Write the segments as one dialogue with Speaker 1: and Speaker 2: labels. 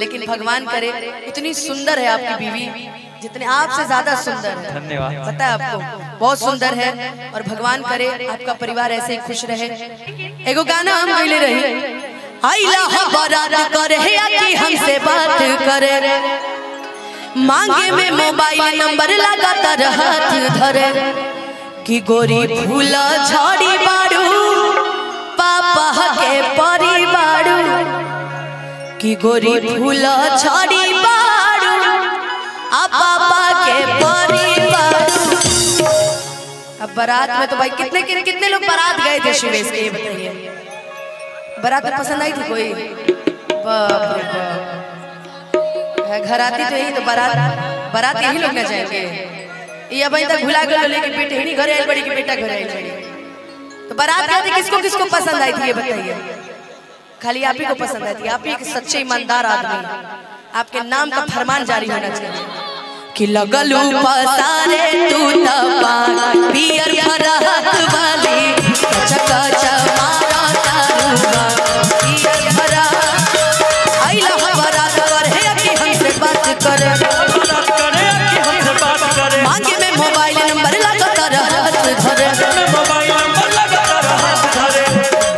Speaker 1: लेकिन भगवान करे इतनी सुंदर है आपकी बीवी, जितने आपसे ज्यादा सुंदर है। धन्यवाद। पता है आपको बहुत सुंदर है, और भगवान करे आपका परिवार ऐसे ही खुश रहे। एगो गाना हम गईले रही, आइला बारात करे कि हमसे बात करे, मांगे में मोबाइल नंबर लगातार हाथ धरे, कि गोरी फूला झाड़ी बाड़ू पापा के परिवारू, कि गोरी फूला झाड़ी बाड़ू आ पापा के परिवारू। अब बारात में तो भाई कितने लोग बारात गए थे शिवेश के, बताइए। बारात में पसंद आई थी कोई? बाप रे बाप, घर आती तो यही तो बारात यही लोग ना जाएंगे। ये अभी तक भुला गए लेके बेटे ही नहीं घरे आई बड़ी, कि बेटा घरे आई बड़ी। तो बारात कहते किसको किसको पसंद आई थी ये बताइए? खाली आप ही को पसंद आई थी। आप ही एक सच्चे ईमानदार आदमी, आपके नाम का फरमान जारी होना चाहिए कि लगलू पसारे तू तपा पियर फरात वाली, चका चमारा तारुआ पियर फरात। आइला बारात करे कि हमसे बात करे, मांगे में मोबाइल नंबर लगातार हाथ धरे,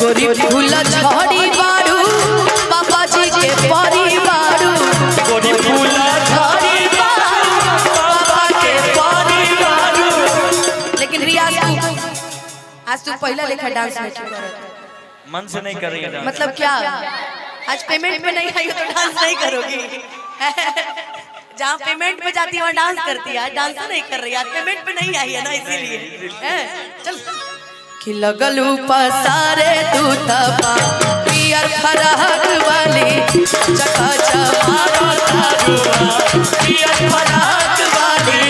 Speaker 1: गोरी फूला झाड़ी बाड़ू पापा जी के परिवारू, गोरी फूला झाड़ी बाड़ू पापा के परिवारू। लेकिन रियाज आज तू पहला लेखा डांस नहीं कर रहा,
Speaker 2: मन से नहीं कर रही है।
Speaker 1: मतलब क्या आज पेमेंट में नहीं आई तो डांस नहीं करोगी? जहाँ पेमेंट पे जाती है वहाँ डांस करती है, डांस नहीं कर रही है, पेमेंट पे नहीं आई है ना, इसीलिए। चल कि लगलू पसारे तू तपा पियर फराक वाली, चका चमारा तारुआ पियर फराक वाली।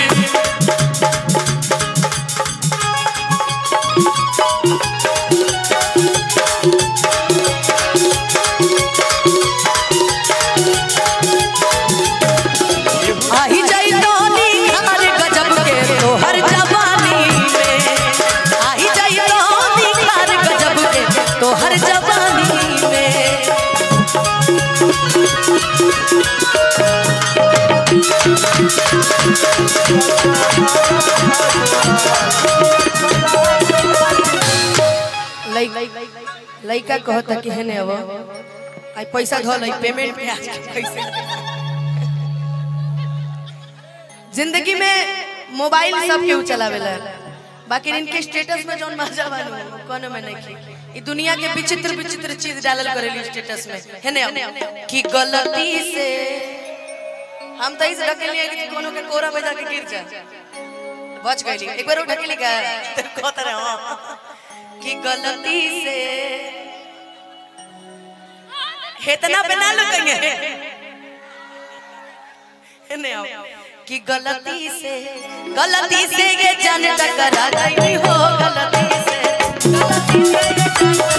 Speaker 1: आही जाई तो निखार गजब के तोहर जवानी में, आही जाई तो निखार गजब के तोहर जवानी में। लइका कहता कि हेने अब आई पैसा धो पेमेंट पे आज के पैसे। जिंदगी में मोबाइल सब केहू चलावेला, बाकी इनके स्टेटस में जौन मजा बानू कोनो में नहीं की। ई दुनिया के विचित्र विचित्र चीज डालल करेली स्टेटस में, है ने कि गलती से हम तई से ढकेलिए कि कोनो के कोरा में जाके गिर जा, बच गईली। एक बार ढकेली का तो कहत रहे हां कि गलती से इतना बना लो कहीं, है ने कि गलती से ये जान टकरा गई हो, गलती से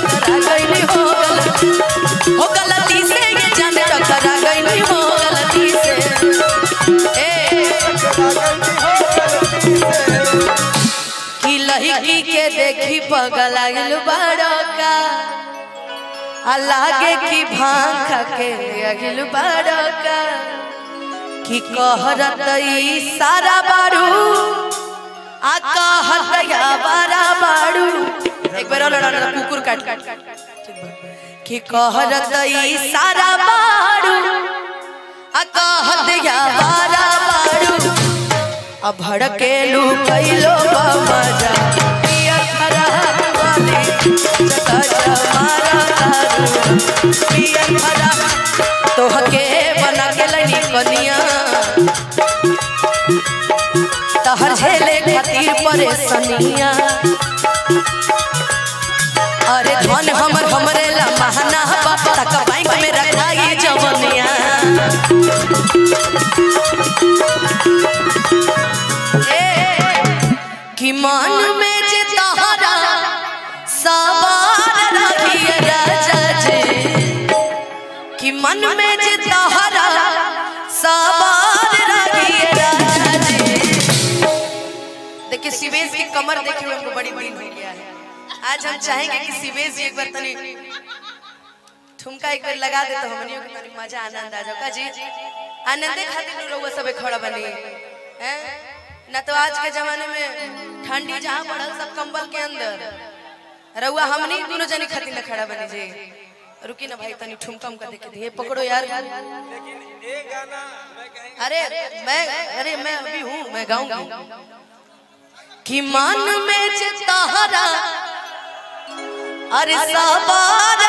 Speaker 1: टकरा गई हो, गलती से ये जान टकरा गई हो, गलती से कि लड़की के देखी पगला गेल बड़का, लागे कि भांग खा के अगिल बड़का, कि कहरत सारा बारू आ कहत या बारा बारू। एक बार लड़ा कुकुर काट कि कहरत सारा बारू आ कहत या बारा बारू। अब भड़केलू कैलो मजा पियर फराक वाली, चका चमारा तारुआ पियर फराक। तोहके बना के लनी कनिया तहर झेले खातिर परेशानिया, अरे धन हमरे ला महना तक बैंक में रखाई जवनिया। कि मन में जे तहरा सवार रखिए राजा जी, कि मन में जे तहरा सवार रखिए राजा जी। देखिए शिवेश की कमर देखे हमको बड़ी दिन हो गया है। आज हम चाहेंगे कि शिवेश जी एक बार तनी ठुमका एक बार लगा दे तो हमनियों के तनी मजा आनंद आ जाओ का जी। आनंदे खातिर लोग सब खड़ा बनी हैं ना। तो आज के जमाने में ठंडी जहां पड़ल सब कंबल के अंदर रहुआ हमनी दोनों जने खातिर न खड़ा बनी जी। रुकी ना भाई तनी ठुमका का देख के पकड़ो यार।
Speaker 3: लेकिन एक गाना
Speaker 1: अरे मैं अभी हूँ, मैं गाऊंगी कि मान में चितारा अरे सवार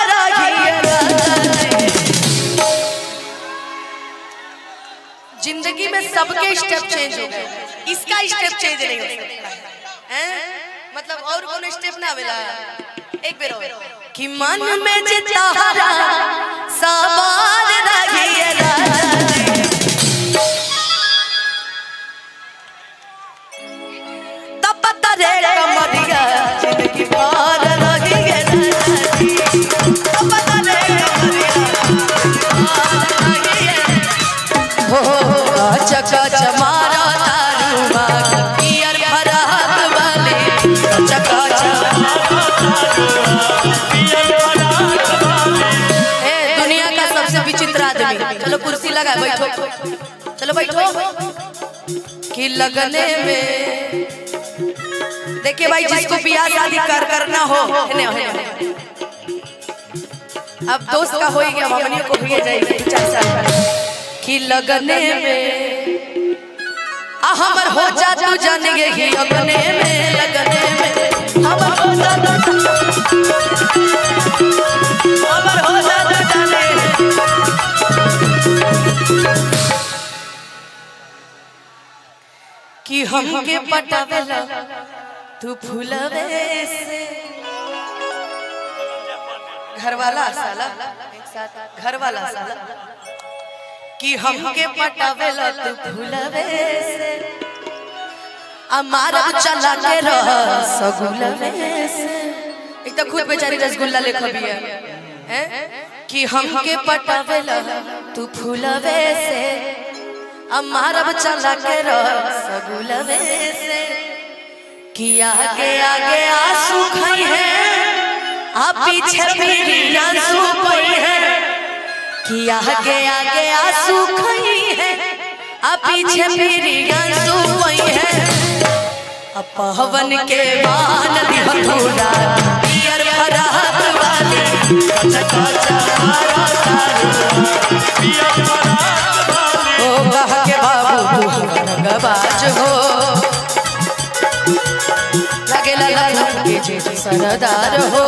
Speaker 1: जिंदगी में सबके स्टेप चेंज हो गए, इसका स्टेप चेंज नहीं हो सकता है। मतलब और कोनो स्टेप ना आवेला। एक बेर और कि मन में चितारा सवार रहिएगा तब तरे कमरिया जिंदगी पार रहिएगा तब तरे कमरिया हो चका चमारा तारुमा पियर फरात वाले चका दुनिया का सबसे विचित्र आदमी। चलो कुर्सी लगा बैठो, चलो बैठो कि लगने में देखिए भाई जिसको ब्याह शादी करना हो अब दोस्त का हो ही गया हमनी को भी जाएगी 4 साल कि लगने में हमर हो जा तू जानेंगे कि लगने में हमर हो जा जाने कि हमके पटावेला तू फूलवे से घरवाला साला एक साथ घरवाला साला कि हमके पटावेला तू फूलवे से अमारा चला के रह सगुलवे से। एक तो खुद बेचारी रसगुल्ला लेखा भी है कि हमके पटावेला तू फूलवे से अमारा चला के रह सगुलवे से कि आगे आगे आंसू खाई है आ पीछे मेरी आंसू पई है कि आगे आगे आंसू खाई है आ पीछे मेरी आंसू पई है पवन के बान दिहरा पियर फरात वाले चका चमारा पियर फरात वाले ओ कह के बाबू रंगबाज हो लगेला लखन के जी सरदार हो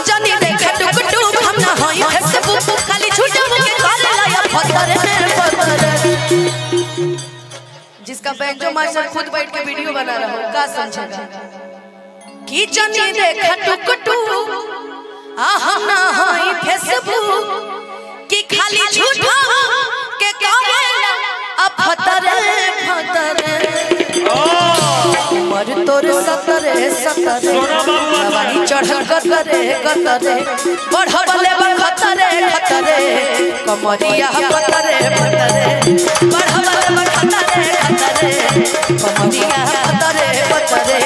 Speaker 1: जनी देख टुक टुक हम ना होई फेसबुक खाली झूठा के करेला या पत्थर में पत्थर। जिसका बैंजो मास्टर खुद बैठ के वीडियो बना रहा हो का समझेगा कि जनी देखा टुक टुक हम ना होई फेसबुक कि खाली झूठा के करेला अब पत्थर मर तोर सतरे जवानी चढ़ कतरे बढ़ले खतरे कमरिया पतरे बढ़ले खतरे कमरिया पतरे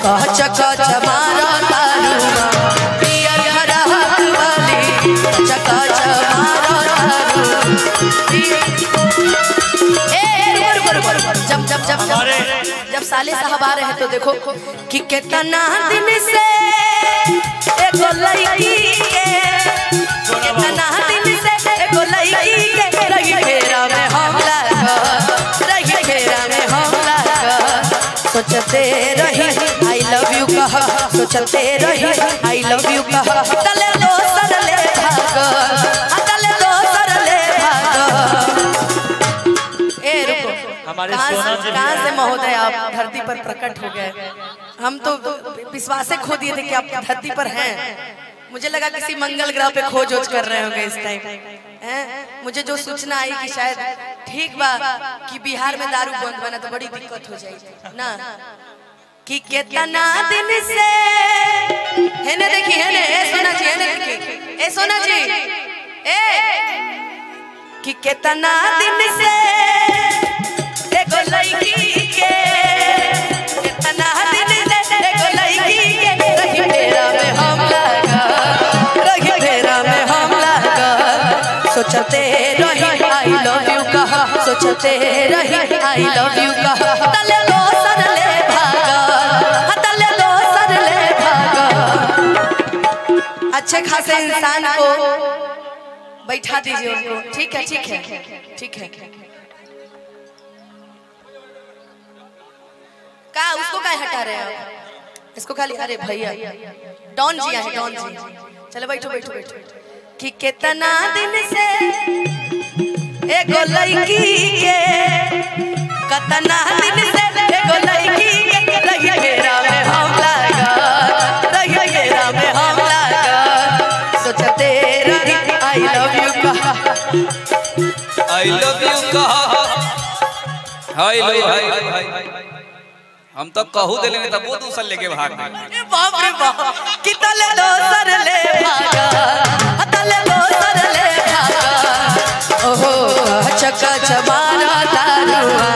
Speaker 1: कह चका चमारा तारुमा पियर फरात वाली चका चमारा जब साले साहब आ रहे हैं तो देखो कि कितना दिन से एगो लड़की के कितना दिन से एगो लड़की के रही घेरा में हमला रही घेरा में हमला सोचते रही आई लव यू कह सोचते रही आई लव यू कह तले दोसर ले भाग तले दोसर ले भाग। ए रुको कहाँ से महोदय आप धरती पर प्रकट हो गए। हम तो विश्वास खो दिए थे कि आप धरती पर हैं। मुझे लगा किसी मंगल ग्रह पे खोज कर रहे होंगे इस टाइम। मुझे जो सूचना आई कि शायद ठीक बा कि बिहार में दारू बंद बना तो बड़ी दिक्कत हो जाएगी ना कि कितना दिन से है ना। देखिए है ना ए सोना जी है ना देखिए ए सोना जी कि कितना दिन से एगो लड़की के कितना दिन से एगो लड़की के रही घेरा में हम लगा रही सोचते रही आई लव यू कहा, सोचते रही आई लव यू कहा, तले दोसर ले भागा, तले दोसर ले भागा। अच्छे खासे इंसान को बैठा दीजिए उनको, ठीक है ठीक है ठीक है। का उसको क्या हटा रहे हैं आप? इसको खाली, अरे भैया डॉन जी है, डॉन जी। चलो बैठो बैठो बैठो। कि कितना दिन से एगो लड़की के, कितना दिन से एगो लड़की के रहिया घेरा में हम लगा, रहिया घेरा में हम लगा, सोचते रही आई लव यू कहा,
Speaker 3: आई लव यू कहा, हाय लो हाय। हम तो कहू दिले में तब वो दूसर लेके भाग गए।
Speaker 1: बाप रे बाप, कि तले दोसर ले भागा, तले दोसर ले भागा। ओहो चका चमारा तारुआ